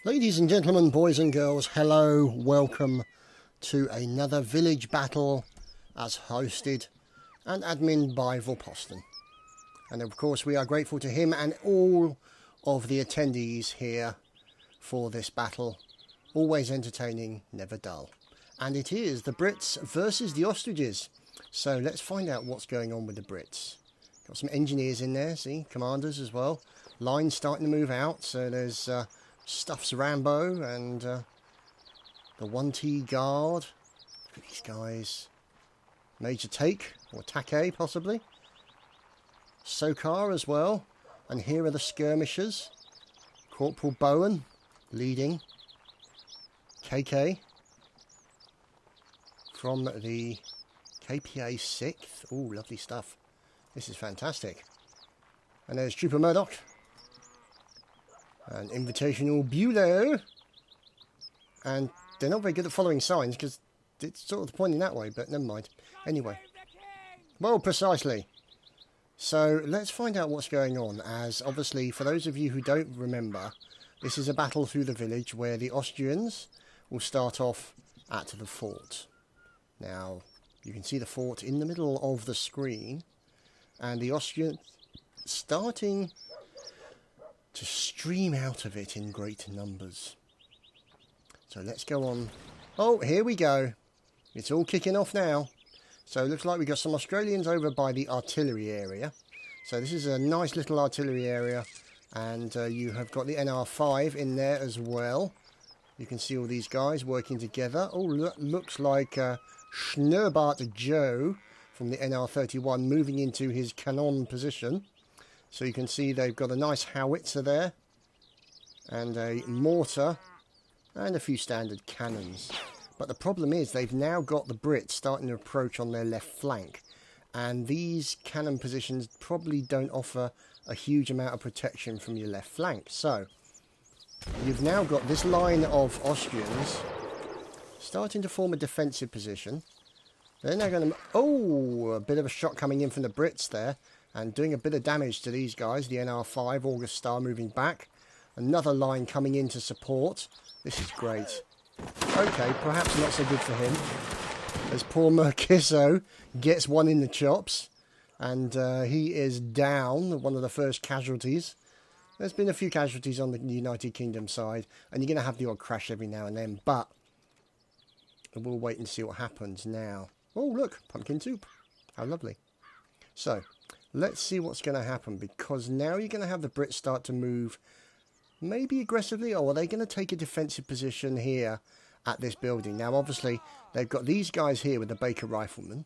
Ladies and gentlemen, boys and girls, hello, welcome to another village battle as hosted and admin by Vorposten. And of course we are grateful to him and all of the attendees here for this battle. Always entertaining, never dull. And it is the Brits versus the ostriches. So let's find out what's going on with the Brits. Got some engineers in there, see, commanders as well. Lines starting to move out, so there's Stuff's Rambo and the 1T guard. Look at these guys. Major Take, or Take possibly. Sokar as well. And here are the skirmishers. Corporal Bowen leading. KK from the KPA 6th. Oh, lovely stuff. This is fantastic. And there's Trooper Murdoch. And Invitational Bulow. And they're not very good at following signs because it's sort of pointing that way, but never mind. Anyway. Well, precisely. So let's find out what's going on, as obviously for those of you who don't remember, this is a battle through the village where the Austrians will start off at the fort. Now, you can see the fort in the middle of the screen, and the Austrians starting to stream out of it in great numbers. So let's go on. Oh, here we go. It's all kicking off now. So it looks like we've got some Australians over by the artillery area. So this is a nice little artillery area. And you have got the NR5 in there as well. You can see all these guys working together. Oh, looks like Schnurrbart Joe from the NR31 moving into his cannon position. So you can see they've got a nice howitzer there, and a mortar, and a few standard cannons. But the problem is they've now got the Brits starting to approach on their left flank, and these cannon positions probably don't offer a huge amount of protection from your left flank. So you've now got this line of Austrians starting to form a defensive position. They're now going to... Oh, a bit of a shot coming in from the Brits there. And doing a bit of damage to these guys. The NR5, August Star moving back. Another line coming in to support. This is great. Okay, perhaps not so good for him. As poor Merkisso gets one in the chops. And he is down, one of the first casualties. There's been a few casualties on the United Kingdom side. And you're going to have the odd crash every now and then. But we'll wait and see what happens now. Oh, look, pumpkin soup. How lovely. So... let's see what's going to happen, because now you're going to have the Brits start to move maybe aggressively, or are they going to take a defensive position here at this building? Now, obviously, they've got these guys here with the Baker Riflemen.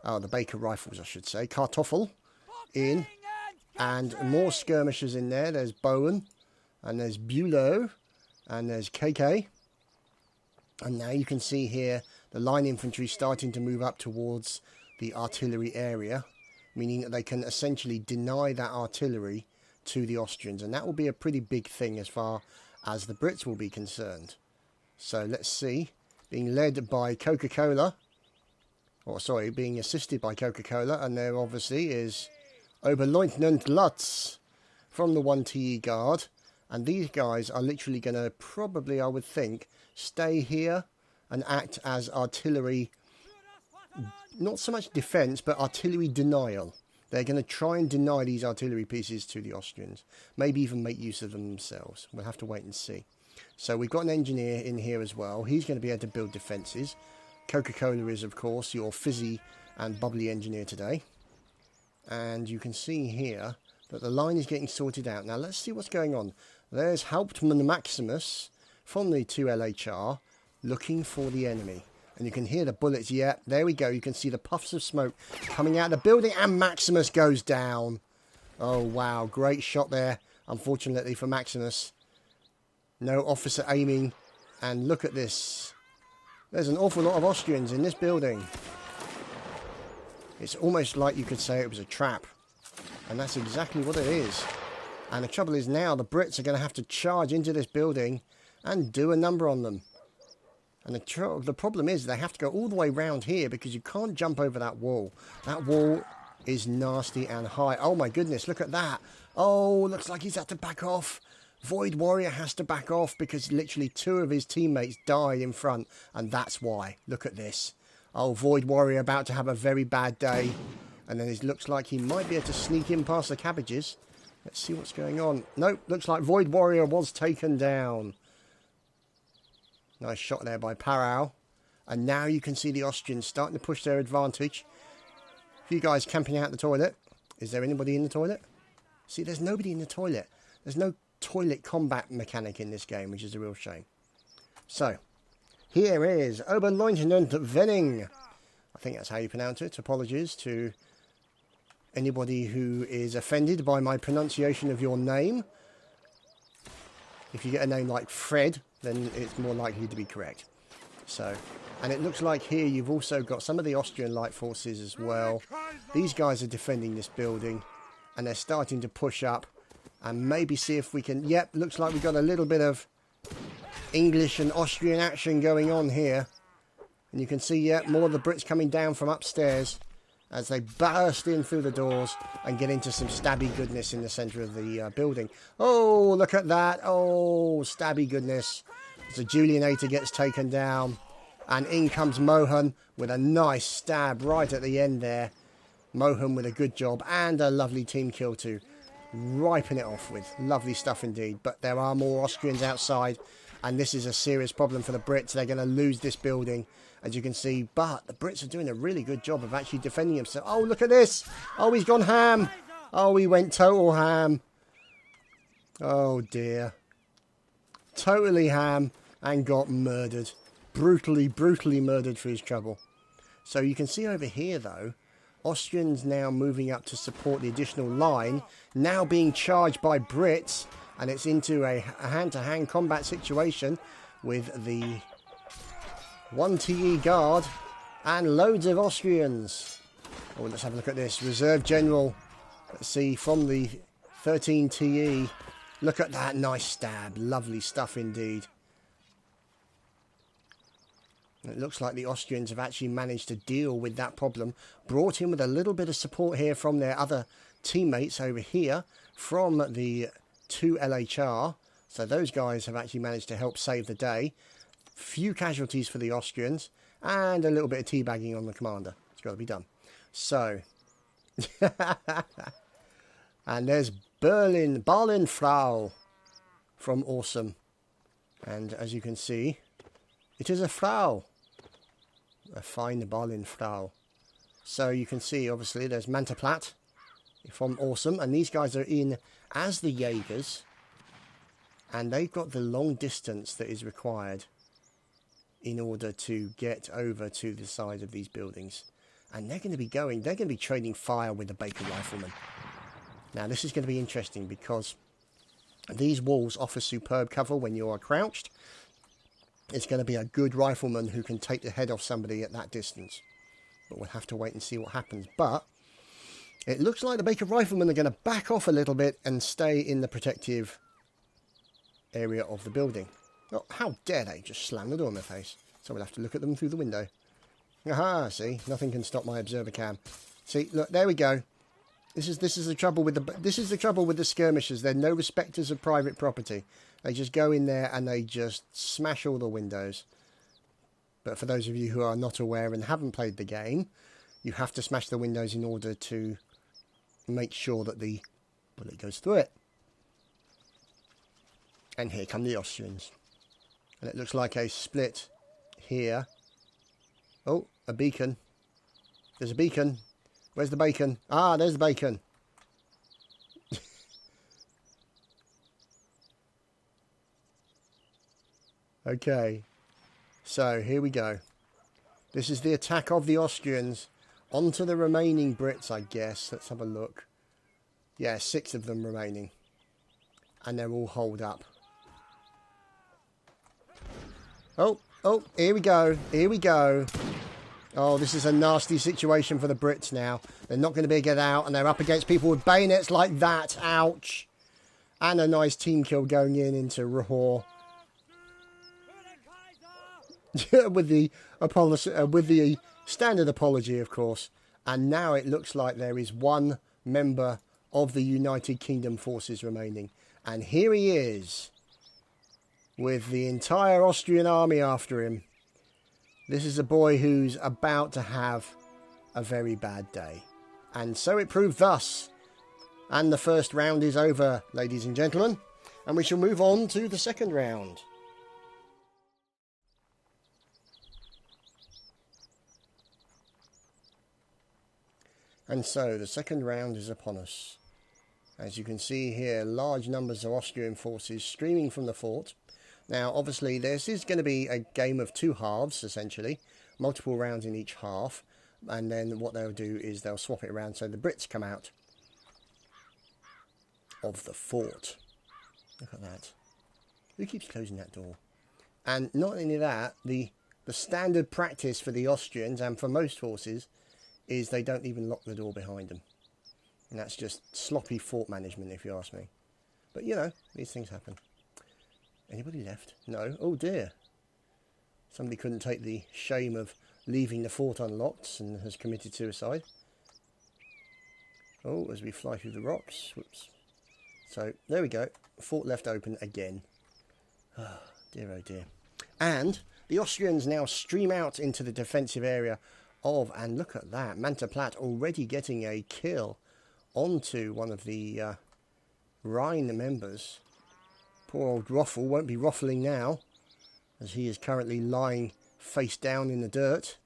Oh, the Baker Rifles, I should say. Kartoffel in, and more skirmishers in there. There's Bowen, and there's Bulow, and there's KK. And now you can see here the line infantry starting to move up towards the artillery area, meaning that they can essentially deny that artillery to the Austrians. And that will be a pretty big thing as far as the Brits will be concerned. So let's see. Being led by Coca-Cola. Or sorry, being assisted by Coca-Cola. And there obviously is Oberleutnant Lutz from the 1TE Guard. And these guys are literally going to probably, I would think, stay here and act as artillery. Not so much defence, but artillery denial. They're going to try and deny these artillery pieces to the Austrians. Maybe even make use of them themselves. We'll have to wait and see. So we've got an engineer in here as well. He's going to be able to build defences. Coca-Cola is, of course, your fizzy and bubbly engineer today. And you can see here that the line is getting sorted out. Now let's see what's going on. There's Hauptmann Maximus from the 2LHR looking for the enemy. And you can hear the bullets. Yeah, there we go. You can see the puffs of smoke coming out of the building. And Maximus goes down. Oh, wow. Great shot there. Unfortunately for Maximus. No officer aiming. And look at this. There's an awful lot of Austrians in this building. It's almost like you could say it was a trap. And that's exactly what it is. And the trouble is now the Brits are going to have to charge into this building and do a number on them. And the problem is they have to go all the way round here because you can't jump over that wall. That wall is nasty and high. Oh my goodness, look at that. Oh, looks like he's had to back off. Void Warrior has to back off because literally 2 of his teammates died in front. And that's why. Look at this. Oh, Void Warrior about to have a very bad day. And then it looks like he might be able to sneak in past the cabbages. Let's see what's going on. Nope, looks like Void Warrior was taken down. Nice shot there by Parau. And now you can see the Austrians starting to push their advantage. A few guys camping out the toilet. Is there anybody in the toilet? See, there's nobody in the toilet. There's no toilet combat mechanic in this game, which is a real shame. So, here is Oberleutnant Venning. I think that's how you pronounce it. Apologies to anybody who is offended by my pronunciation of your name. If you get a name like Fred, then it's more likely to be correct. So, and it looks like here you've also got some of the Austrian light forces as well. These guys are defending this building, and they're starting to push up. And maybe see if we can... Yep, looks like we've got a little bit of English and Austrian action going on here. And you can see, yep, more of the Brits coming down from upstairs as they burst in through the doors and get into some stabby goodness in the centre of the building. Oh, look at that. Oh, stabby goodness. So Julianator gets taken down. And in comes Mohan with a nice stab right at the end there. Mohan with a good job and a lovely team kill to ripen it off with. Lovely stuff indeed. But there are more Austrians outside, and this is a serious problem for the Brits. They're going to lose this building, as you can see. But the Brits are doing a really good job of actually defending themselves. Oh, look at this. Oh, he's gone ham. Oh, he went total ham. Oh, dear. Totally ham and got murdered. Brutally, brutally murdered for his trouble. So you can see over here, though, Austrians now moving up to support the additional line, now being charged by Brits, and it's into a hand-to-hand combat situation with the 1TE guard and loads of Austrians. Oh, let's have a look at this. Reserve General, let's see, from the 13TE. Look at that nice stab. Lovely stuff indeed. It looks like the Austrians have actually managed to deal with that problem. Brought in with a little bit of support here from their other teammates over here from the 2 LHR. So those guys have actually managed to help save the day. Few casualties for the Austrians and a little bit of teabagging on the commander. It's got to be done. So, and there's Berlin Frau from Awesome. And as you can see, it is a Frau. A fine Berlin Frau. So you can see, obviously, there's Manterplatt from Awesome. And these guys are in as the Jaegers. And they've got the long distance that is required in order to get over to the side of these buildings. And they're going to be trading fire with the Baker Riflemen. Now, this is going to be interesting because these walls offer superb cover when you are crouched. It's going to be a good rifleman who can take the head off somebody at that distance. But we'll have to wait and see what happens. But it looks like the Baker Riflemen are going to back off a little bit and stay in the protective area of the building. Oh, how dare they just slam the door in my face. So we'll have to look at them through the window. Aha, see, nothing can stop my observer cam. See, look, there we go. This is the trouble with the skirmishers. They're no respecters of private property. They just go in there and they just smash all the windows. But for those of you who are not aware and haven't played the game, you have to smash the windows in order to make sure that the bullet goes through it. And here come the Austrians. And it looks like a split here. Oh, a beacon. There's a beacon. Where's the bacon? Ah, there's the bacon. Okay. So, here we go. This is the attack of the Austrians onto the remaining Brits, I guess. Let's have a look. Yeah, 6 of them remaining. And they're all holed up. Oh, here we go. Here we go. Oh, this is a nasty situation for the Brits now. They're not going to be able to get out, and they're up against people with bayonets like that. Ouch. And a nice team kill going into Rahor. with the standard apology, of course. And now it looks like there is one member of the United Kingdom forces remaining. And here he is, with the entire Austrian army after him. This is a boy who's about to have a very bad day. And so it proved thus. And the first round is over, ladies and gentlemen. And we shall move on to the second round. And so the second round is upon us. As you can see here, large numbers of Austrian forces streaming from the fort. Now, obviously, this is going to be a game of two halves, essentially. Multiple rounds in each half. And then what they'll do is they'll swap it around so the Brits come out of the fort. Look at that. Who keeps closing that door? And not only that, the standard practice for the Austrians and for most forces is they don't even lock the door behind them. And that's just sloppy fort management, if you ask me. But, you know, these things happen. Anybody left? No. Oh, dear. Somebody couldn't take the shame of leaving the fort unlocked and has committed suicide. Oh, as we fly through the rocks. Whoops. So, there we go. Fort left open again. Oh, dear, oh, dear. And the Austrians now stream out into the defensive area of, and look at that, Manta Platt already getting a kill onto one of the Rhine members. Poor old Roffle won't be ruffling now, as he is currently lying face down in the dirt.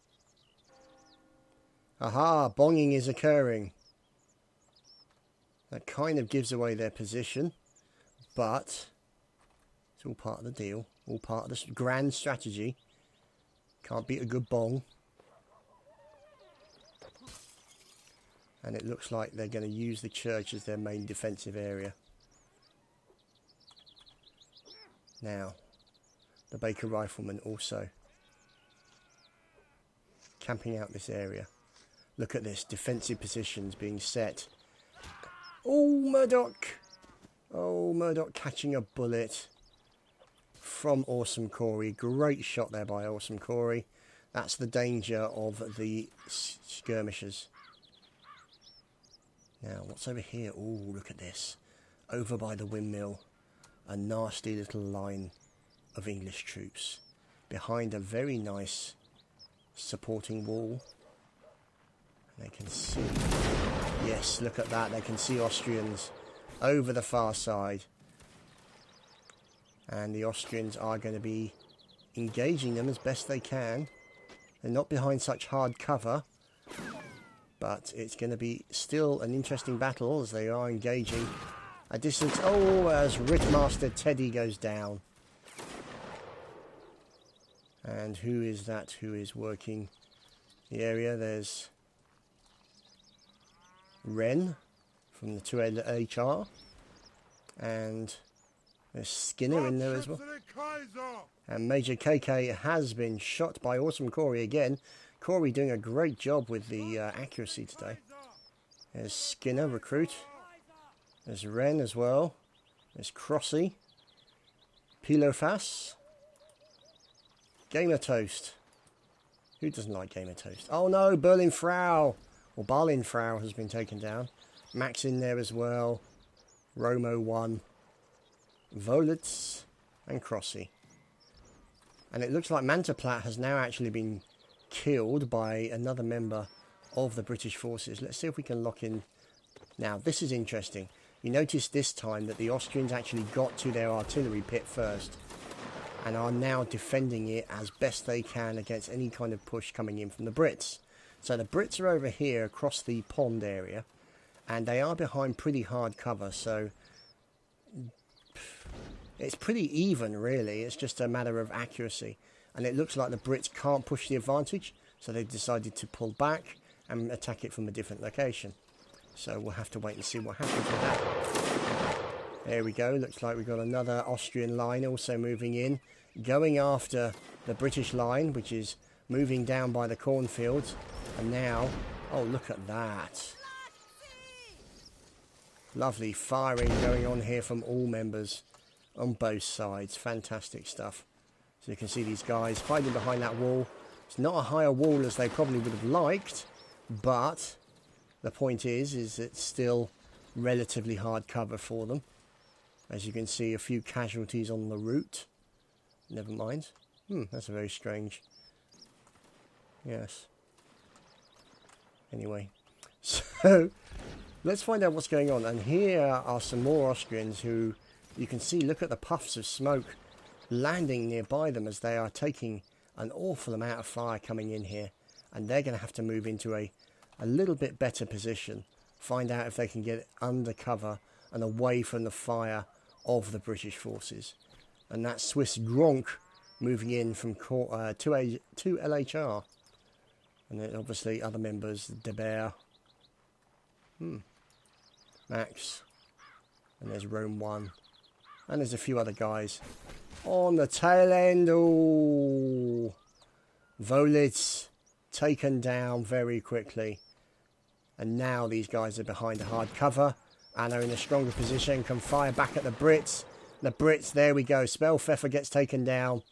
Aha, bonging is occurring. That kind of gives away their position, but it's all part of the deal, all part of the grand strategy. Can't beat a good bong. And it looks like they're going to use the church as their main defensive area. Now, the Baker Riflemen also camping out this area. Look at this, defensive positions being set. Oh, Murdoch! Oh, Murdoch catching a bullet from Awesome Corey. Great shot there by Awesome Corey. That's the danger of the skirmishers. Now, what's over here? Oh, look at this. Over by the windmill, a nasty little line of English troops. Behind a very nice supporting wall. And they can see... Yes, look at that. They can see Austrians over the far side. And the Austrians are going to be engaging them as best they can. They're not behind such hard cover. But it's going to be still an interesting battle as they are engaging a distance. Oh, as Rittmaster Teddy goes down. And who is that who is working the area? There's Wren from the 2HR. And there's Skinner in there as well. And Major KK has been shot by Awesome Corey again. Corey doing a great job with the accuracy today. There's Skinner, recruit. There's Wren as well. There's Crossy. Pilofas. Gamer Toast. Who doesn't like Gamer Toast? Oh no, Berlin Frau. Or Berlin Frau has been taken down. Max in there as well. Romo 1. Volitz and Crossy. And it looks like Manta Platt has now actually been killed by another member of the British forces. Let's see if we can lock in. Now, this is interesting. You notice this time that the Austrians actually got to their artillery pit first and are now defending it as best they can against any kind of push coming in from the Brits. So the Brits are over here across the pond area and they are behind pretty hard cover, so it's pretty even really. It's just a matter of accuracy. And it looks like the Brits can't push the advantage, so they've decided to pull back and attack it from a different location. So we'll have to wait and see what happens with that. There we go. Looks like we've got another Austrian line also moving in, going after the British line, which is moving down by the cornfields. And now, oh, look at that. Lovely firing going on here from all members on both sides. Fantastic stuff. So you can see these guys hiding behind that wall. It's not a higher wall as they probably would have liked, but the point is it's still relatively hard cover for them. As you can see, a few casualties on the route. Never mind. That's a very strange. Yes. Anyway, so let's find out what's going on. And here are some more Austrians who you can see, look at the puffs of smoke landing nearby them as they are taking an awful amount of fire coming in here. And they're going to have to move into a little bit better position. Find out if they can get under cover and away from the fire of the British forces. And that's Swiss Gronk moving in from to LHR. And then obviously other members, De Beer, Max, and there's Rome 1. And there's a few other guys on the tail end. Oh, Volitz taken down very quickly. And now these guys are behind a hard cover and are in a stronger position, can fire back at the Brits. The Brits, there we go. Spellpfeffer gets taken down.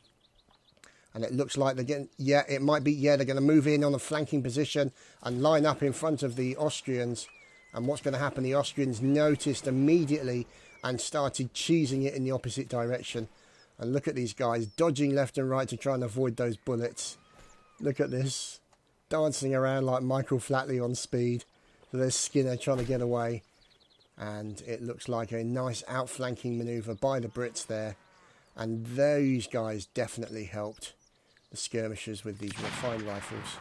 And it looks like they're getting, they're going to move in on a flanking position and line up in front of the Austrians. And what's going to happen, the Austrians noticed immediately and started cheesing it in the opposite direction. And look at these guys dodging left and right to try and avoid those bullets. Look at this. Dancing around like Michael Flatley on speed. So there's Skinner trying to get away. And it looks like a nice outflanking manoeuvre by the Brits there. And those guys definitely helped the skirmishers with these fine rifles.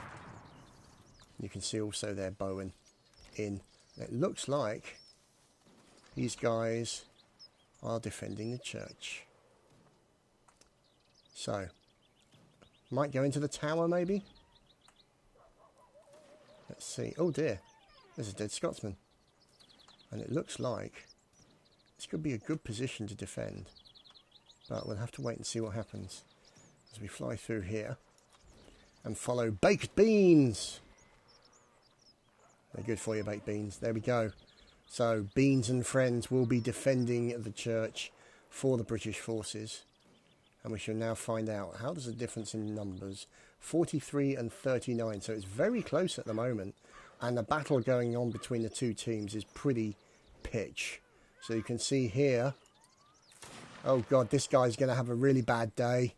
You can see also their Bowen in. It looks like these guys are defending the church. So, might go into the tower maybe? Let's see. Oh dear, there's a dead Scotsman. And it looks like this could be a good position to defend. But we'll have to wait and see what happens as we fly through here and follow baked beans. They're good for you, baked beans. There we go. So Beans and friends will be defending the church for the British forces. And we shall now find out how does the difference in numbers. 43 and 39. So it's very close at the moment. And the battle going on between the two teams is pretty pitch. So you can see here. Oh God, this guy's going to have a really bad day.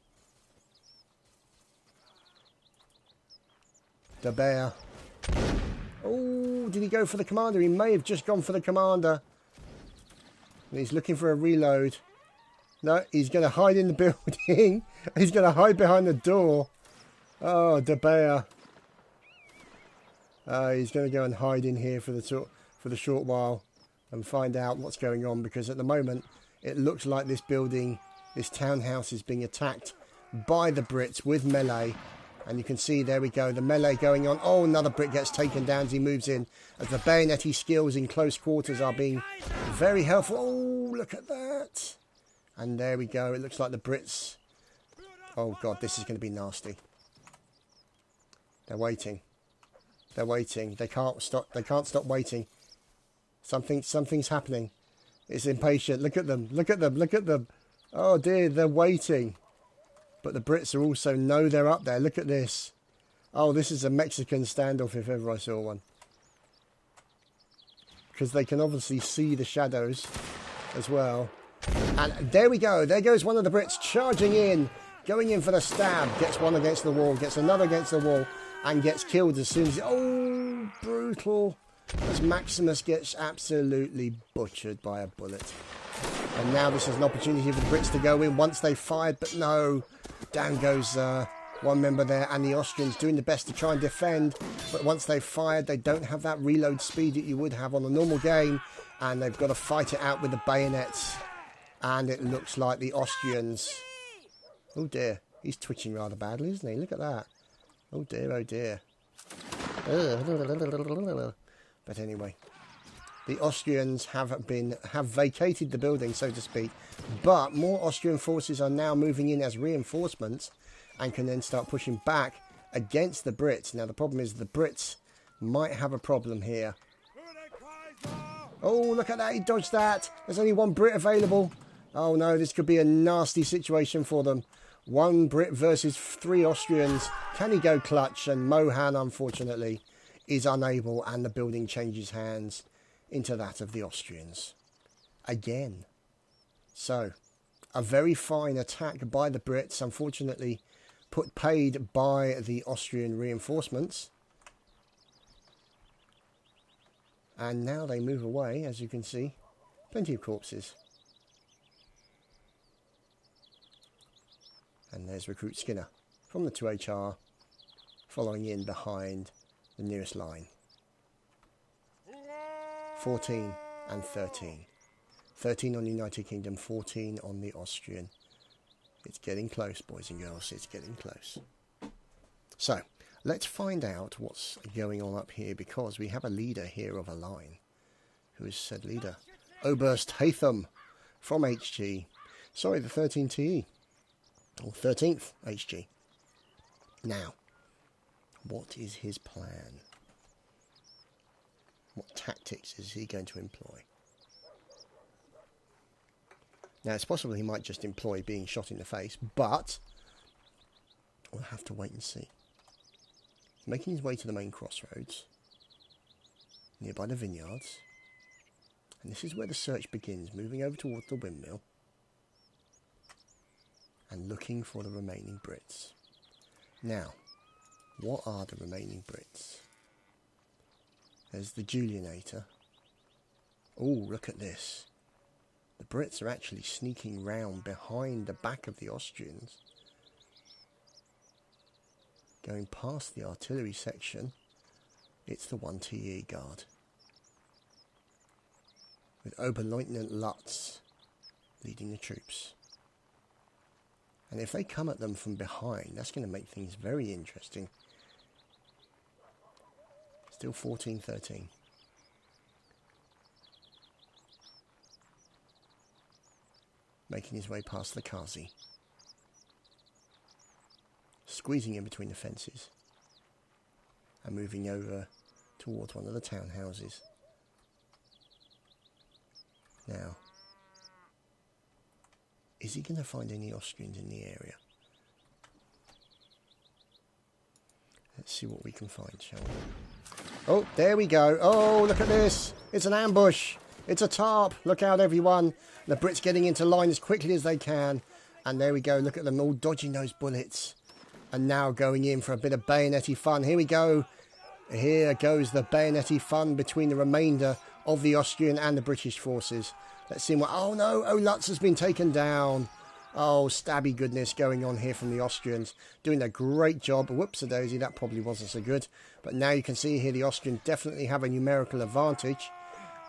De Beer. Oh, did he go for the commander? He may have just gone for the commander. And he's looking for a reload. No, he's going to hide in the building. He's going to hide behind the door. Oh, De Beer. He's going to go and hide in here for the short while and find out what's going on, because at the moment it looks like this building, this townhouse, is being attacked by the Brits with melee. And you can see, there we go, the melee going on. Oh, another Brit gets taken down as he moves in, as the bayonetti skills in close quarters are being very helpful. Oh, look at that. And there we go. It looks like the Brits. Oh God, this is going to be nasty. They're waiting. They're waiting. They can't stop. They can't stop waiting. Something's happening. It's impatient. Look at them. Look at them. Look at them. Oh dear, they're waiting. But the Brits are also know they're up there. Look at this. Oh, this is a Mexican standoff if ever I saw one. Because they can obviously see the shadows as well. And there we go. There goes one of the Brits charging in. Going in for the stab. Gets one against the wall. Gets another against the wall. And gets killed as soon as... Oh, brutal. As Maximus gets absolutely butchered by a bullet. And now this is an opportunity for the Brits to go in once they fired. But no. Down goes one member there. And the Austrians doing the best to try and defend. But once they've fired, they don't have that reload speed that you would have on a normal game. And they've got to fight it out with the bayonets. And it looks like the Austrians... Oh dear. He's twitching rather badly, isn't he? Look at that. Oh dear, oh dear. But anyway, the Austrians have vacated the building, so to speak. But more Austrian forces are now moving in as reinforcements and can then start pushing back against the Brits. Now the problem is the Brits might have a problem here. Oh, look at that, he dodged that. There's only one Brit available. Oh no, this could be a nasty situation for them. One Brit versus 3 Austrians. Can he go clutch? And Mohan, unfortunately, is unable, and the building changes hands into that of the Austrians. Again. So, a very fine attack by the Brits, unfortunately paid by the Austrian reinforcements. And now they move away, as you can see. Plenty of corpses. And there's Recruit Skinner from the 2HR, following in behind the nearest line. 14 and 13. 13 on the United Kingdom, 14 on the Austrian. It's getting close, boys and girls. It's getting close. So, let's find out what's going on up here, because we have a leader here of a line. Who is said leader? Oberst Haytham from HG. Sorry, the 13TE. Or 13th HG. Now, what is his plan? What tactics is he going to employ? Now, it's possible he might just employ being shot in the face, but we'll have to wait and see. Making his way to the main crossroads, nearby the vineyards, and this is where the search begins, moving over towards the windmill and looking for the remaining Brits. Now, what are the remaining Brits? There's the Julianator. Oh, look at this. The Brits are actually sneaking round behind the back of the Austrians, going past the artillery section. It's the 1TE Guard, with Oberleutnant Lutz leading the troops. And if they come at them from behind, that's going to make things very interesting. Still 14-13. Making his way past the Kazi. Squeezing in between the fences. And moving over towards one of the townhouses. Now, is he going to find any Austrians in the area? Let's see what we can find, shall we? Oh, there we go. Oh, look at this. It's an ambush. It's a tarp. Look out, everyone. The Brits getting into line as quickly as they can. And there we go. Look at them all dodging those bullets. And now going in for a bit of bayonet-y fun. Here we go. Here goes the bayonet-y fun between the remainder of the Austrian and the British forces. Let's see what... Oh, no. Oh, Lutz has been taken down. Oh, stabby goodness going on here from the Austrians. Doing a great job. Whoops-a-daisy. That probably wasn't so good. But now you can see here the Austrians definitely have a numerical advantage.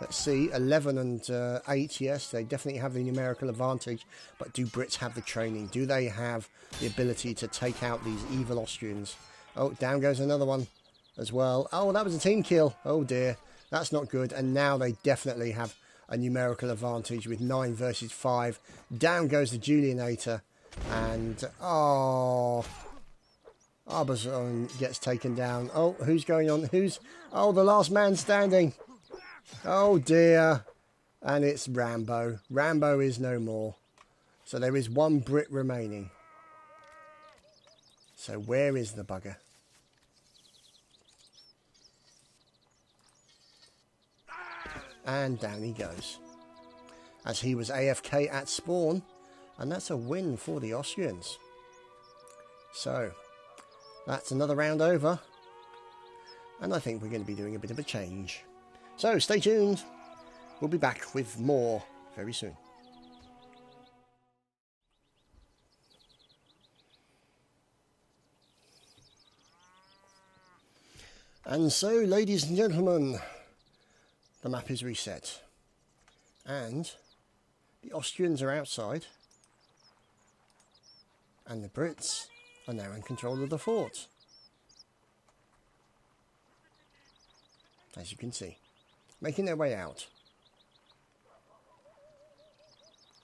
Let's see. 11 and 8. Yes, they definitely have the numerical advantage. But do Brits have the training? Do they have the ability to take out these evil Austrians? Oh, down goes another one as well. Oh, that was a team kill. Oh, dear. That's not good. And now they definitely have a numerical advantage with 9 versus 5. Down goes the Julianator. And, oh, Arbazon gets taken down. Oh, who's going on? Oh, the last man standing. Oh, dear. And it's Rambo. Rambo is no more. So there is one Brit remaining. So where is the bugger? And down he goes, as he was AFK at spawn, and that's a win for the Austrians. So that's another round over, and I think we're going to be doing a bit of a change. So stay tuned, we'll be back with more very soon. And so, ladies and gentlemen, the map is reset, and the Austrians are outside, and the Brits are now in control of the fort, as you can see, making their way out.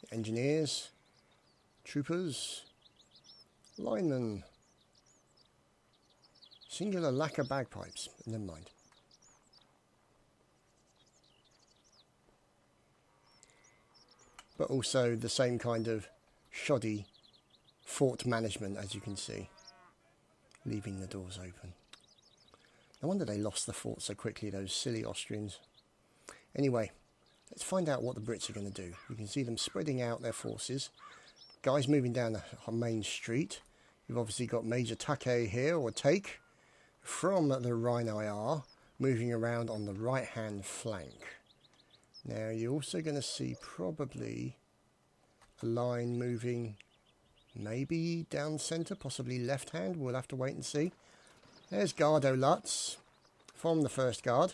The engineers, troopers, linemen, singular lack of bagpipes, never mind. But also the same kind of shoddy fort management, as you can see. Leaving the doors open. No wonder they lost the fort so quickly, those silly Austrians. Anyway, Let's find out what the Brits are going to do. You can see them spreading out their forces. Guys moving down the main street. You've obviously got Major Take here, or Take, from the Rhine IR, moving around on the right-hand flank. Now, you're also going to see probably a line moving maybe down centre, possibly left-hand. We'll have to wait and see. There's Gardo Lutz from the 1st Guard.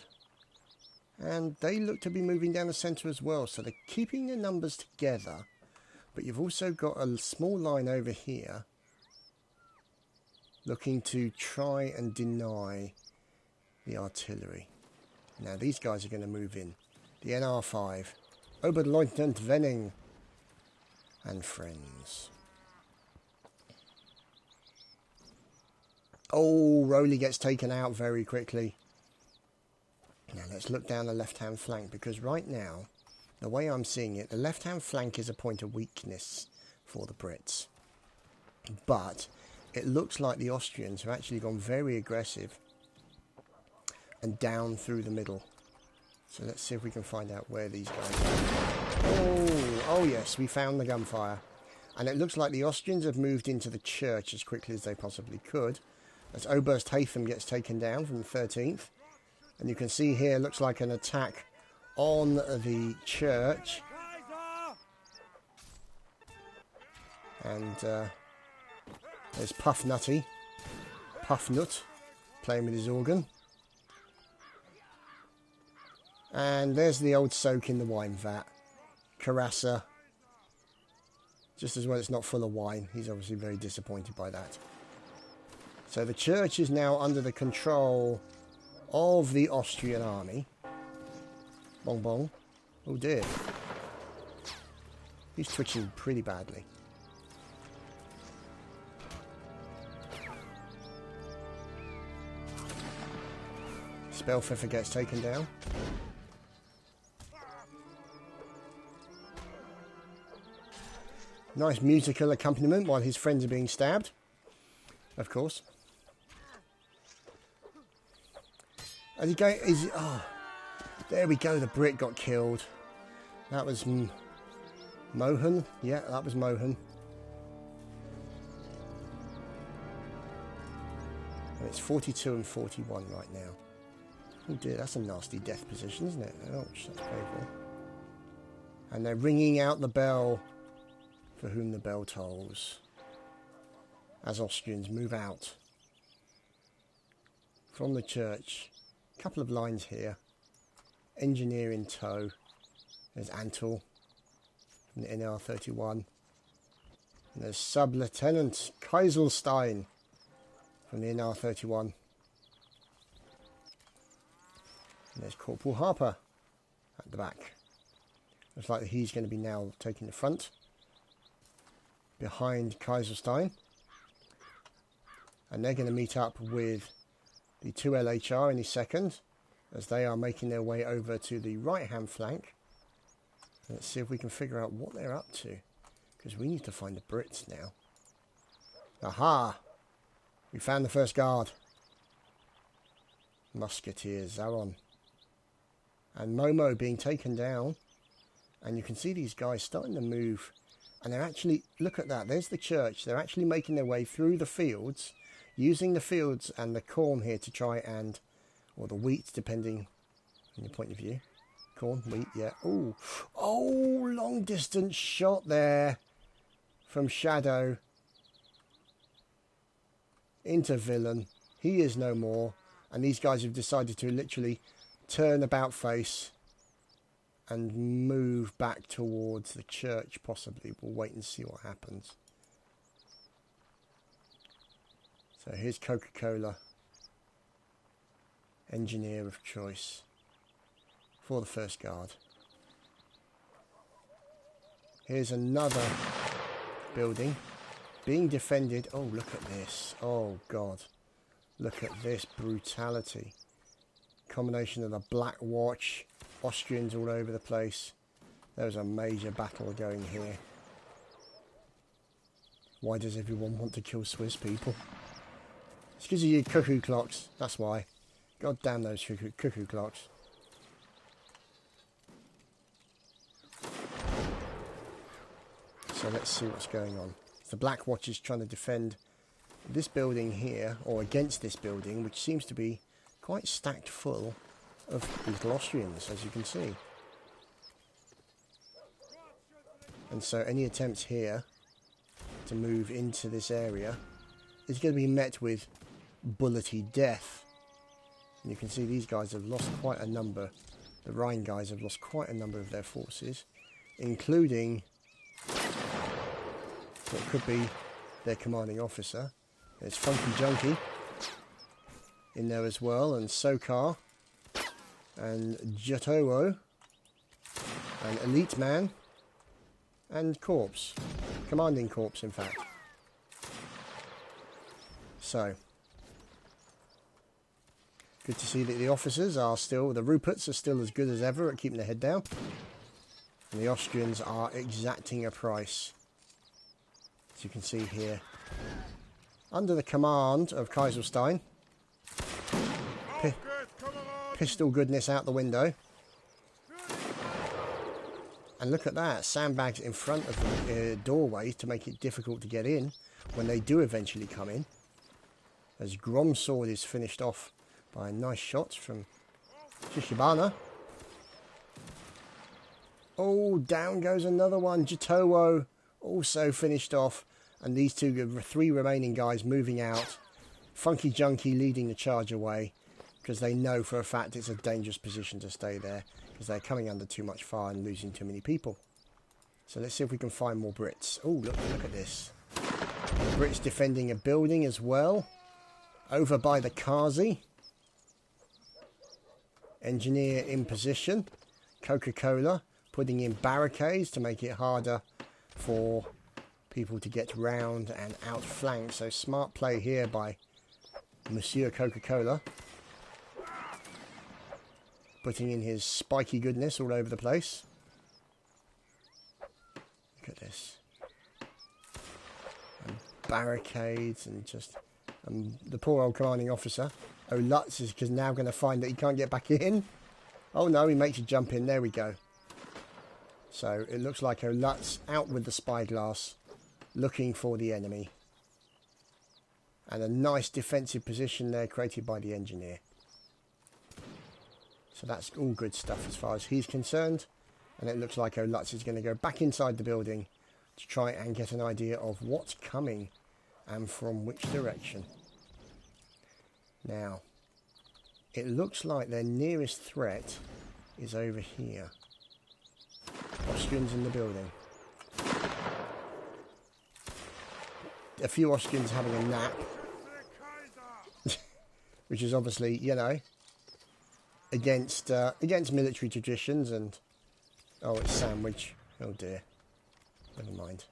And they look to be moving down the centre as well. So they're keeping their numbers together. But you've also got a small line over here looking to try and deny the artillery. Now these guys are going to move in. The NR5, Oberleutnant Wenning and friends. Oh, Rowley gets taken out very quickly. Now let's look down the left-hand flank, because right now, the way I'm seeing it, the left-hand flank is a point of weakness for the Brits. But it looks like the Austrians have actually gone very aggressive and down through the middle. So let's see if we can find out where these guys are. Oh yes, we found the gunfire. And it looks like the Austrians have moved into the church as quickly as they possibly could. As Oberst Haytham gets taken down from the 13th. And you can see here, looks like an attack on the church. And there's Puff Nut, playing with his organ. And there's the old soak in the wine vat. Carassa. Just as well it's not full of wine. He's obviously very disappointed by that. So the church is now under the control of the Austrian army. Bong bong. Oh dear. He's twitching pretty badly. Spellpfeffer gets taken down. Nice musical accompaniment while his friends are being stabbed. Of course. And he go, oh, there we go. The Brit got killed. That was Mohan. Yeah, that was Mohan. And it's 42 and 41 right now. Oh dear, that's a nasty death position, isn't it? Ouch, that's painful. And they're ringing out the bell for whom the bell tolls. As Austrians move out from the church. A couple of lines here. Engineer in tow. There's Antle from the NR31. And there's Sub-Lieutenant Keiselstein from the NR31. And there's Corporal Harper at the back. Looks like he's going to be now taking the front. Behind Keiselstein. And they're going to meet up with the 2 LHR any second, as they are making their way over to the right-hand flank. Let's see if we can figure out what they're up to, because we need to find the Brits now. Aha! We found the 1st Guard. Musketeers, Zaron. And Momo being taken down. And you can see these guys starting to move. And they're actually, look at that, there's the church. They're actually making their way through the fields, using the fields and the corn here to try and, or the wheat, depending on your point of view. Corn, wheat, yeah. Oh, long distance shot there from Shadow into Villain. He is no more. And these guys have decided to literally turn about face and move back towards the church, possibly. We'll wait and see what happens. So here's Coca-Cola, engineer of choice for the 1st Guard. Here's another building being defended. Oh, look at this. Oh, God. Look at this brutality. Combination of the Black Watch, Austrians all over the place. There's a major battle going here. Why does everyone want to kill Swiss people? It's because of your cuckoo clocks, that's why. God damn those cuckoo clocks. So let's see what's going on. The Black Watch is trying to defend this building here, or against this building, which seems to be quite stacked full of little Austrians, as you can see. And so any attempts here to move into this area is going to be met with bullety death. And you can see these guys have lost quite a number. The Rhine guys have lost quite a number of their forces, including what could be their commanding officer. There's Funky Junkie in there as well, and Sokar, and Chadtopia, and Elite Man, and Corpse. Commanding Corpse, in fact. So, good to see that the officers are still, the Ruperts are still as good as ever at keeping their head down. And the Austrians are exacting a price. As you can see here. Under the command of Kaiserstein. Pistol goodness out the window. And look at that. Sandbags in front of the doorway to make it difficult to get in when they do eventually come in. As Grom's sword is finished off by a nice shot from Shishibana. Oh, down goes another one. Chadtopia also finished off. And these three remaining guys moving out. Funky Junkie leading the charge away. Because they know for a fact it's a dangerous position to stay there. Because they're coming under too much fire and losing too many people. So let's see if we can find more Brits. Oh, look at this. The Brits defending a building as well. Over by the Kazi. Engineer in position. Coca-Cola putting in barricades to make it harder for people to get round and outflank. So smart play here by Monsieur Coca-Cola. Putting in his spiky goodness all over the place. Look at this. And barricades and just... the poor old commanding officer, Lutz, is now going to find that he can't get back in. Oh no, he makes a jump in. There we go. So it looks like Lutz out with the spyglass, looking for the enemy. And a nice defensive position there created by the engineer. So that's all good stuff as far as he's concerned. And it looks like Lutz is going to go back inside the building to try and get an idea of what's coming and from which direction. Now, it looks like their nearest threat is over here. Austrians in the building. A few Austrians having a nap. Which is obviously, you know, against military traditions and... Oh, it's sandwich. Oh dear. Never mind.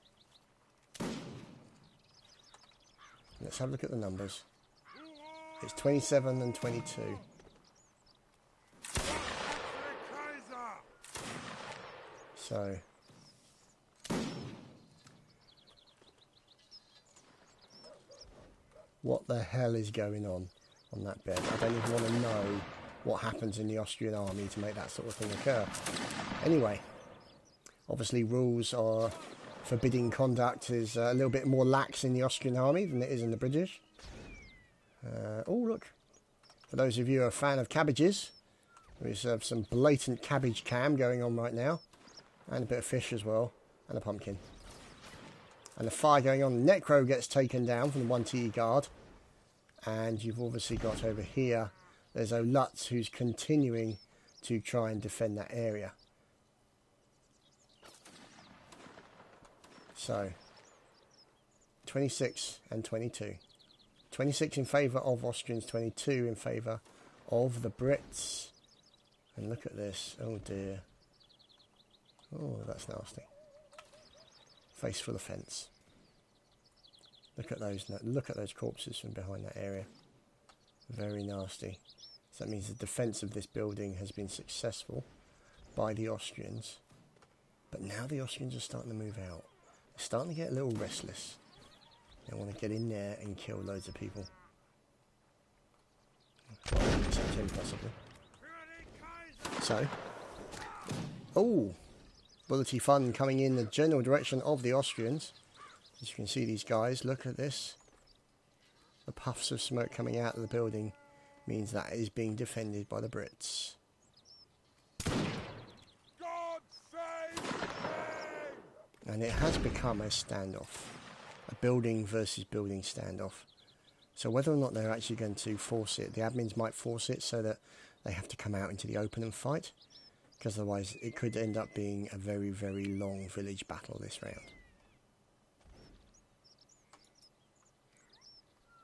Let's have a look at the numbers. It's 27 and 22. So... what the hell is going on that bed? I don't even want to know what happens in the Austrian army to make that sort of thing occur. Anyway, obviously rules are forbidding conduct is a little bit more lax in the Austrian army than it is in the British. Oh look, for those of you who are a fan of cabbages, we have some blatant cabbage cam going on right now, and a bit of fish as well, and a pumpkin. And the fire going on. Necro gets taken down from the 1TE guard. And you've obviously got over here, there's Lutz who's continuing to try and defend that area. So, 26 and 22. 26 in favour of Austrians, 22 in favour of the Brits. And look at this. Oh dear. Oh, that's nasty. Face full of fence. Look at those corpses from behind that area. Very nasty. So that means the defence of this building has been successful by the Austrians. But now the Austrians are starting to move out. They're starting to get a little restless. They want to get in there and kill loads of people. Except him, possibly. So. Oh! bullety fun coming in the general direction of the Austrians. As you can see, these guys, look at this. The puffs of smoke coming out of the building means that it is being defended by the Brits. And it has become a standoff. A building versus building standoff. So whether or not they're actually going to force it, the admins might force it so that they have to come out into the open and fight. Because otherwise it could end up being a very, very long village battle this round.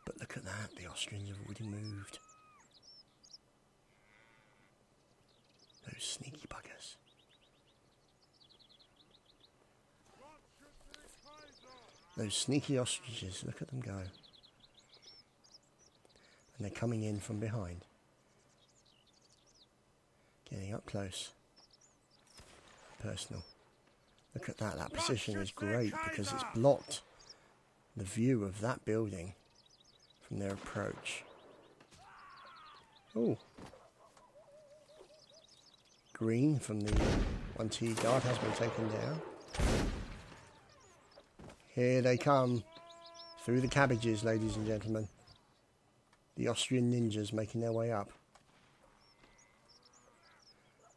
But look at that, the Austrians have already moved. Those sneaky buggers. Those sneaky ostriches, look at them go. And they're coming in from behind. Getting up close. Personal. Look at that, that position is great because it's blocked the view of that building from their approach. Oh. Green from the 1T guard has been taken down. Here they come. Through the cabbages, ladies and gentlemen. The Austrian ninjas making their way up.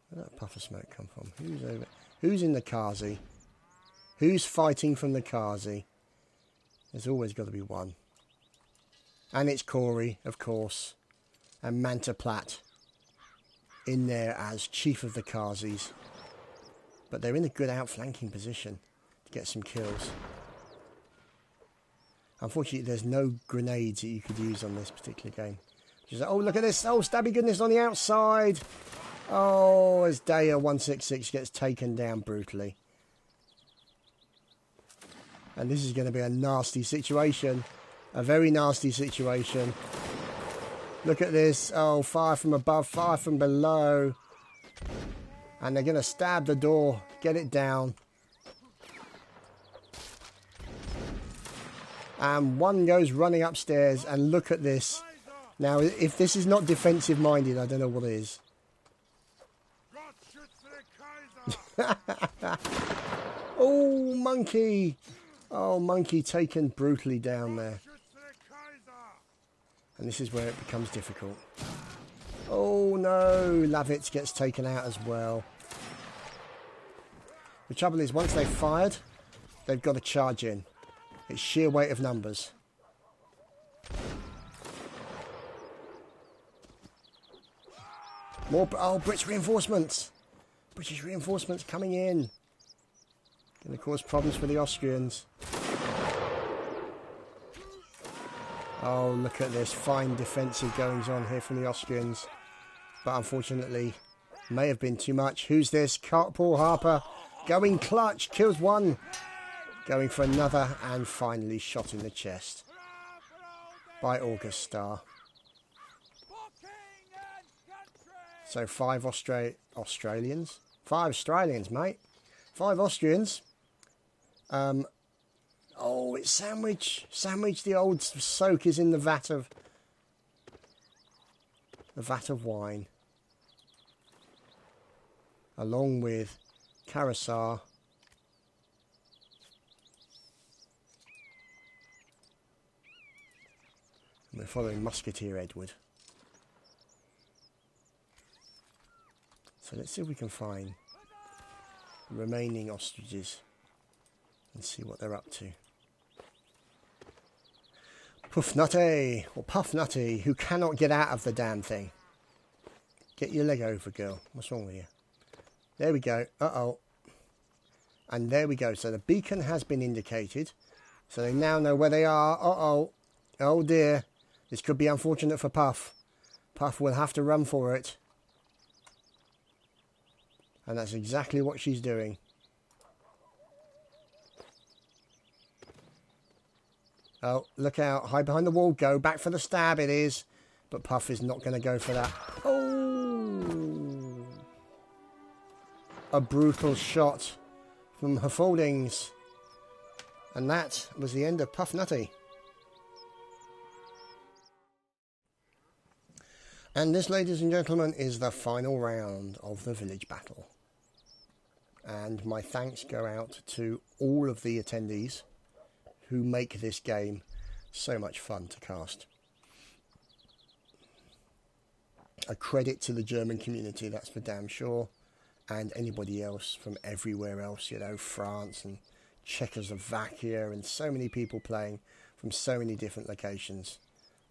Where did that puff of smoke come from? Who's over? Who's in the Kazi? Who's fighting from the Kazi? There's always got to be one. And it's Corey, of course. And Manta Platt in there as chief of the Kazis. But they're in a good outflanking position to get some kills. Unfortunately, there's no grenades that you could use on this particular game. Just, oh, look at this. Oh, stabby goodness on the outside. Oh, as Daya 166 gets taken down brutally. And this is going to be a nasty situation. A very nasty situation. Look at this. Oh, fire from above, fire from below. And they're going to stab the door. Get it down. And one goes running upstairs. And look at this. Now, if this is not defensive minded, I don't know what is. Oh, monkey. Oh, monkey taken brutally down there. And this is where it becomes difficult. Oh no, Lavitz gets taken out as well. The trouble is, once they've fired, they've got to charge in. It's sheer weight of numbers. More, oh, British reinforcements. British reinforcements coming in. Going to cause problems for the Austrians. Oh, look at this. Fine defensive goings on here from the Austrians. But unfortunately, may have been too much. Who's this? Paul Harper going clutch. Kills one. Going for another. And finally shot in the chest. By August Star. So 5 Australians. 5 Australians, mate. 5 Austrians. Oh, it's Sandwich. Sandwich, the old soak, is in the vat of wine. Along with Karasar. And we're following Musketeer Edward. So let's see if we can find the remaining ostriches and see what they're up to. Puffnutty, or Puffnutty, who cannot get out of the damn thing. Get your leg over, girl. What's wrong with you? There we go. Uh-oh. And there we go. So the beacon has been indicated. So they now know where they are. Uh-oh. Oh dear. This could be unfortunate for Puff. Puff will have to run for it. And that's exactly what she's doing. Oh, look out. Hide behind the wall. Go back for the stab, it is. But Puff is not going to go for that. Oh! A brutal shot from her foldings. And that was the end of Puffnutty. And this, ladies and gentlemen, is the final round of the village battle. And my thanks go out to all of the attendees who make this game so much fun to cast. A credit to the German community, that's for damn sure, and anybody else from everywhere else, you know, France and Czechoslovakia, and so many people playing from so many different locations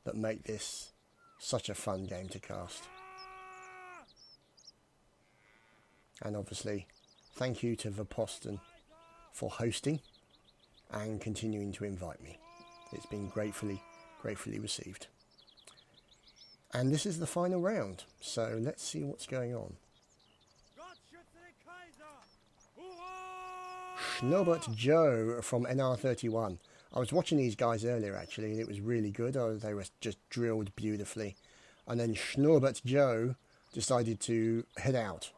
that make this such a fun game to cast. And obviously, thank you to Vorposten for hosting and continuing to invite me. It's been gratefully received. And this is the final round, so let's see what's going on. Schnorbert Joe from NR31. I was watching these guys earlier actually, and it was really good. They were just drilled beautifully. And then Schnorbert Joe decided to head out,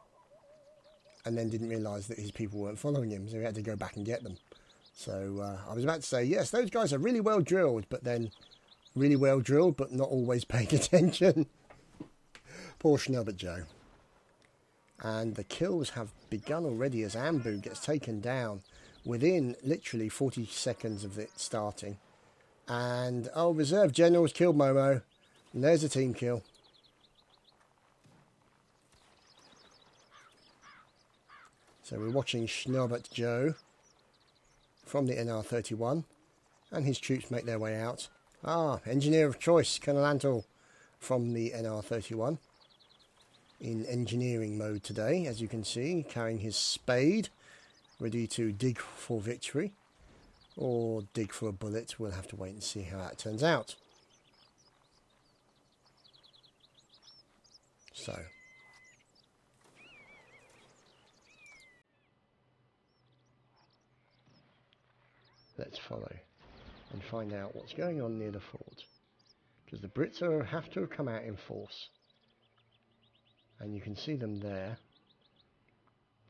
and then didn't realise that his people weren't following him, so he had to go back and get them. So I was about to say, yes, those guys are really well drilled, but then really well drilled, but not always paying attention. Poor Schnorbert Joe. And the kills have begun already as Ambu gets taken down within literally 40 seconds of it starting. And, oh, Reserve General's killed Momo. And there's a team kill. So we're watching Schnorbert Joe from the NR31, and his troops make their way out. Ah, engineer of choice, Colonel Antle from the NR31. In engineering mode today, as you can see, carrying his spade, ready to dig for victory, or dig for a bullet. We'll have to wait and see how that turns out. So, let's follow and find out what's going on near the fort, because the Brits have to have come out in force. And you can see them there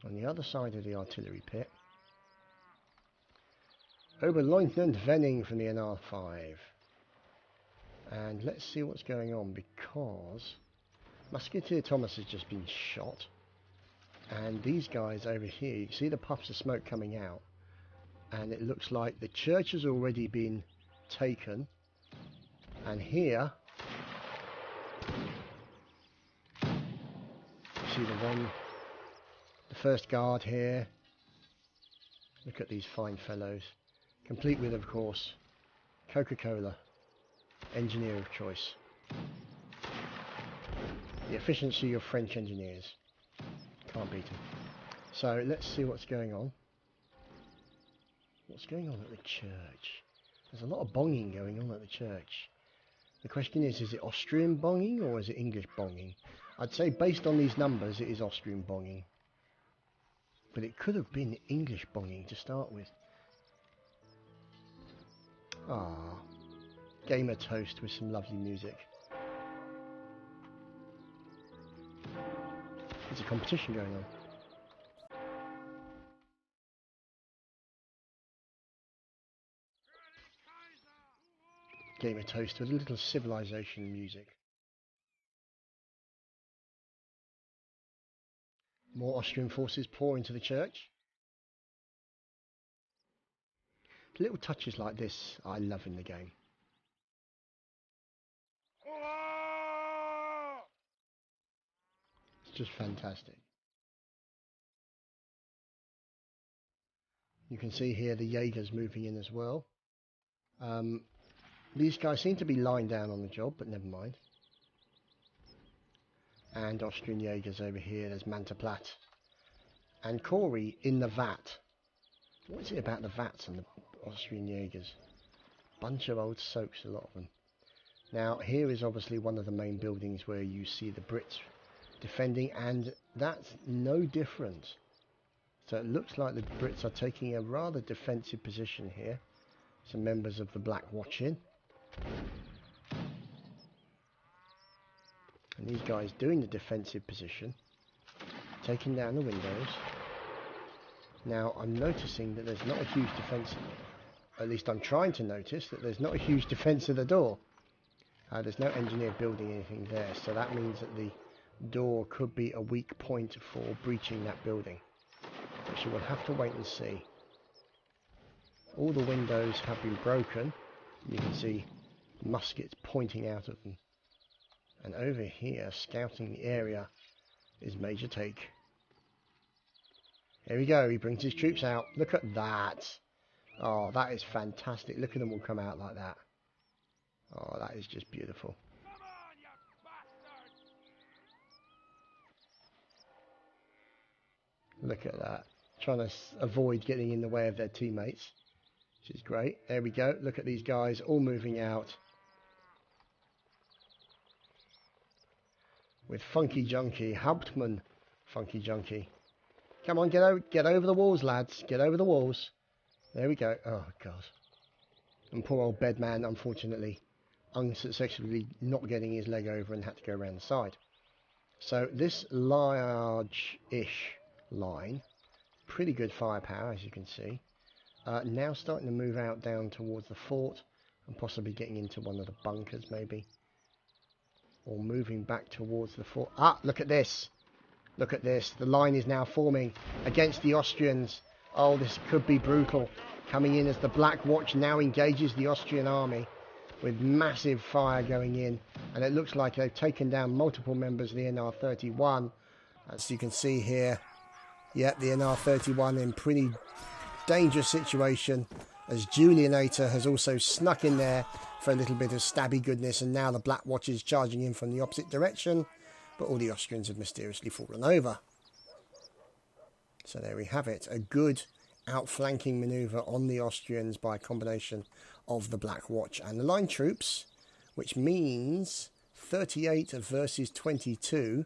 on the other side of the artillery pit. Oberleutnant Venning from the NR5. And let's see what's going on, because Musketeer Thomas has just been shot. And these guys over here, you can see the puffs of smoke coming out. And it looks like the church has already been taken. And here, see the first guard here. Look at these fine fellows, complete with, of course, Coca-Cola, engineer of choice. The efficiency of French engineers, can't beat them. So let's see what's going on. What's going on at the church? There's a lot of bonging going on at the church. The question is it Austrian bonging or is it English bonging? I'd say based on these numbers it is Austrian bonging. But it could have been English bonging to start with. Ah, gamer toast with some lovely music. There's a competition going on. Gamer toast with a little civilization music. More Austrian forces pour into the church. Little touches like this I love in the game. It's just fantastic. You can see here the Jaegers moving in as well. These guys seem to be lying down on the job, but never mind. And Austrian Jaegers over here. There's Manterblatt and Corey in the vat. What is it about the vats and the Austrian Jaegers? Bunch of old soaks, a lot of them. Now here is obviously one of the main buildings where you see the Brits defending, and that's no different. So it looks like the Brits are taking a rather defensive position here. Some members of the Black Watch in. And these guys doing the defensive position, taking down the windows. Now I'm noticing that there's not a huge defence, at least I'm trying to notice that there's not a huge defence of the door. There's no engineer building anything there, so that means that the door could be a weak point for breaching that building, which structure, we'll have to wait and see. All the windows have been broken. You can see muskets pointing out of them. And over here, scouting the area, is Major Take. Here we go, he brings his troops out. Look at that. Oh, that is fantastic. Look at them all come out like that. Oh, that is just beautiful. Look at that. Trying to avoid getting in the way of their teammates, which is great. There we go. Look at these guys all moving out. With Funky Junkie, Hauptmann Funky Junkie. Come on, get over the walls, lads. Get over the walls. There we go. Oh, God. And poor old Bedman, unfortunately, unsuccessfully not getting his leg over and had to go around the side. So this large-ish line, pretty good firepower, as you can see. Now starting to move out down towards the fort and possibly getting into one of the bunkers, maybe. Or moving back towards the fort. Ah, look at this. Look at this. The line is now forming against the Austrians. Oh, this could be brutal. Coming in as the Black Watch now engages the Austrian army with massive fire going in. And it looks like they've taken down multiple members of the NR-31. As you can see here. Yep, the NR-31 in pretty dangerous situation. As Julianator has also snuck in there for a little bit of stabby goodness. And now the Black Watch is charging in from the opposite direction. But all the Austrians have mysteriously fallen over. So there we have it. A good outflanking manoeuvre on the Austrians by a combination of the Black Watch and the line troops, which means 38 versus 22,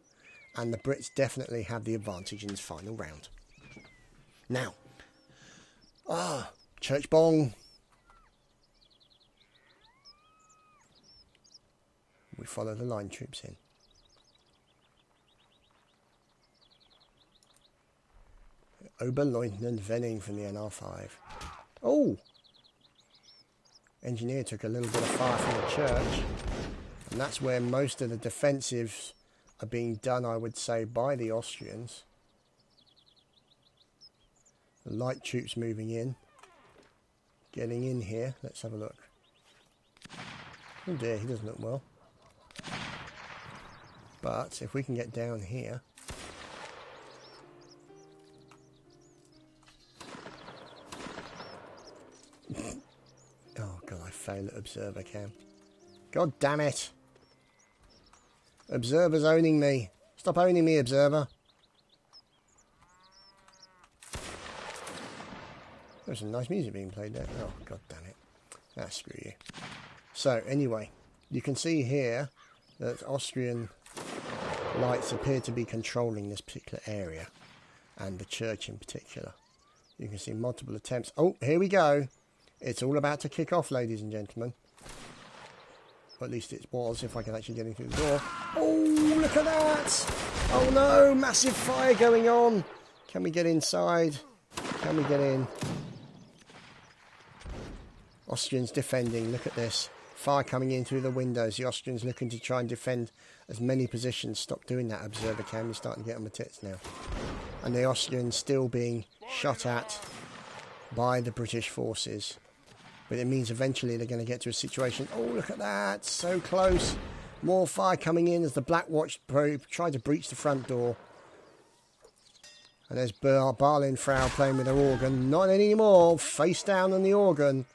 and the Brits definitely have the advantage in this final round. Now, Church Bong. We follow the line troops in. Oberleutnant Venning from the NR5. Oh! Engineer took a little bit of fire from the church. And that's where most of the defensives are being done, I would say, by the Austrians. The light troops moving in. Getting in here. Let's have a look. Oh dear, he doesn't look well. But if we can get down here. Oh God, I fail at observer cam. God damn it. Observer's owning me. Stop owning me, observer. There's some nice music being played there. Oh, God damn it. Ah, screw you. So, anyway, you can see here that Austrian lights appear to be controlling this particular area, and the church in particular. You can see multiple attempts. Oh, here we go. It's all about to kick off, ladies and gentlemen. Or at least it was, if I can actually get in through the door. Oh, look at that! Oh no, massive fire going on. Can we get inside? Can we get in? Austrians defending, look at this. Fire coming in through the windows. The Austrians looking to try and defend as many positions. Stop doing that, observer cam. You're starting to get on my tits now. And the Austrians still being shot at by the British forces. But it means eventually they're going to get to a situation. Oh, look at that. So close. More fire coming in as the Black Watch try to breach the front door. And there's Berlin Frau playing with her organ. Not anymore. Face down on the organ.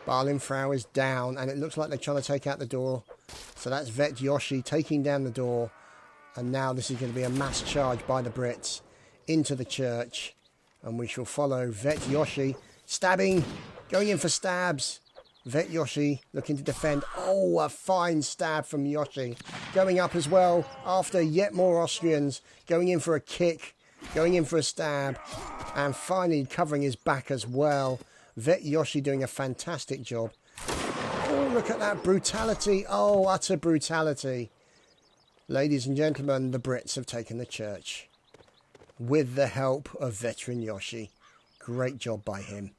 Berlin Frau is down. And it looks like they're trying to take out the door. So that's Vet Yoshi taking down the door. And now this is going to be a mass charge by the Brits into the church. And we shall follow Vet Yoshi stabbing, going in for stabs. Vet Yoshi looking to defend. Oh, a fine stab from Yoshi. Going up as well after yet more Austrians. Going in for a kick, going in for a stab. And finally covering his back as well. Vet Yoshi doing a fantastic job. Oh, look at that brutality. Oh, utter brutality. Ladies and gentlemen, the Brits have taken the church. With the help of veteran Yoshi. Great job by him.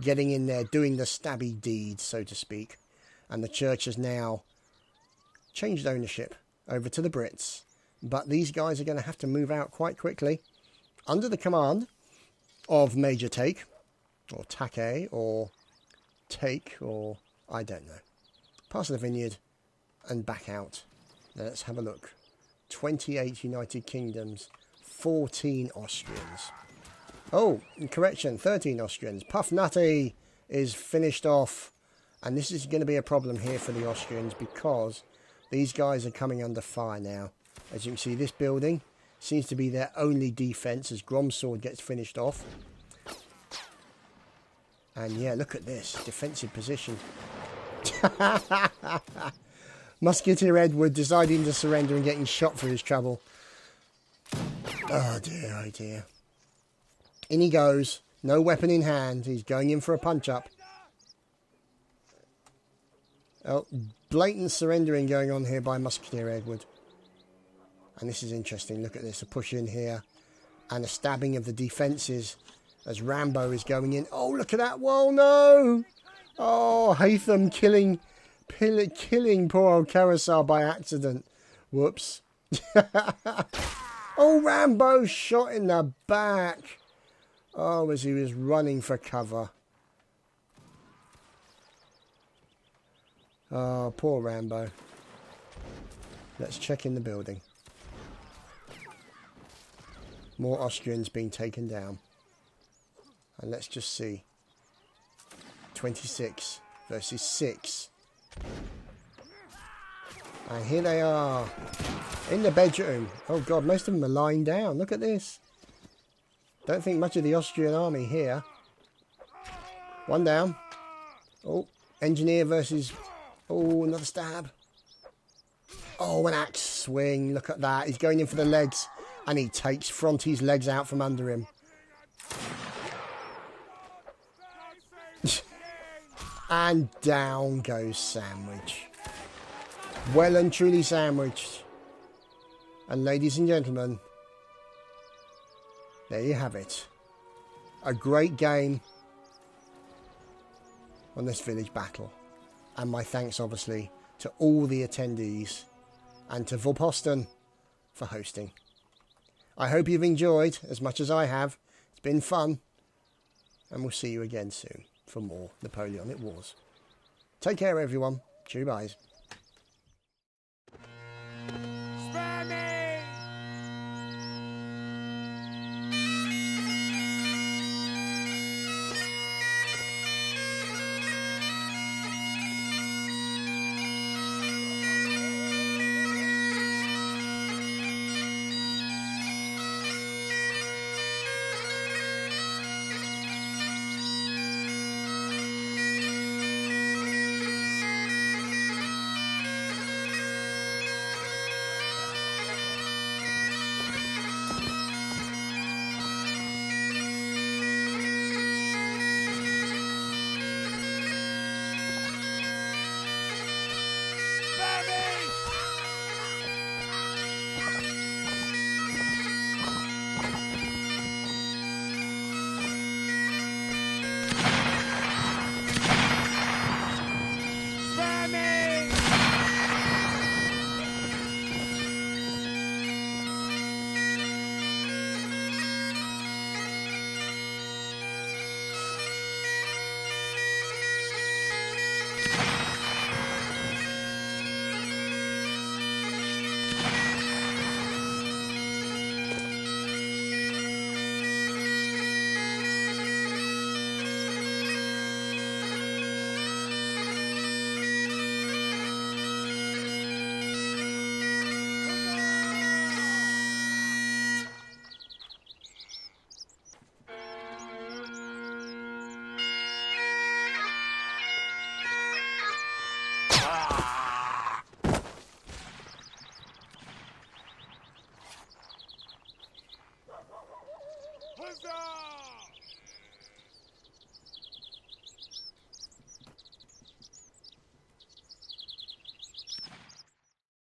Getting in there, doing the stabby deed, so to speak. And the church has now changed ownership over to the Brits. But these guys are going to have to move out quite quickly under the command of Major Take, or Take, or Take, or I don't know. Pass the vineyard and back out. Now let's have a look. 28 United Kingdoms, 14 Austrians. Oh, correction, 13 Austrians. Puff Nutty is finished off. And this is going to be a problem here for the Austrians because these guys are coming under fire now. As you can see, this building seems to be their only defence as Grom's sword gets finished off. And yeah, look at this. Defensive position. Musketeer Edward deciding to surrender and getting shot for his trouble. Oh dear, oh dear. In he goes. No weapon in hand. He's going in for a punch-up. Oh, blatant surrendering going on here by Musketeer Edward. And this is interesting. Look at this. A push in here. And a stabbing of the defences as Rambo is going in. Oh, look at that. Whoa, no. Oh, Haytham killing poor old Carousel by accident. Whoops. Oh, Rambo shot in the back. Oh, as he was running for cover. Oh, poor Rambo. Let's check in the building. More Austrians being taken down. And let's just see. 26 versus 6. And here they are. In the bedroom. Oh God, most of them are lying down. Look at this. Don't think much of the Austrian army here. One down. Oh, engineer versus... Oh, another stab. Oh, an axe swing. Look at that. He's going in for the legs. And he takes Fronte's legs out from under him. And down goes Sandwich. Well and truly sandwiched. And ladies and gentlemen, there you have it. A great game on this village battle. And my thanks, obviously, to all the attendees and to Vorposten for hosting. I hope you've enjoyed as much as I have. It's been fun. And we'll see you again soon for more Napoleonic Wars. Take care, everyone. Chew byes. Huzzah!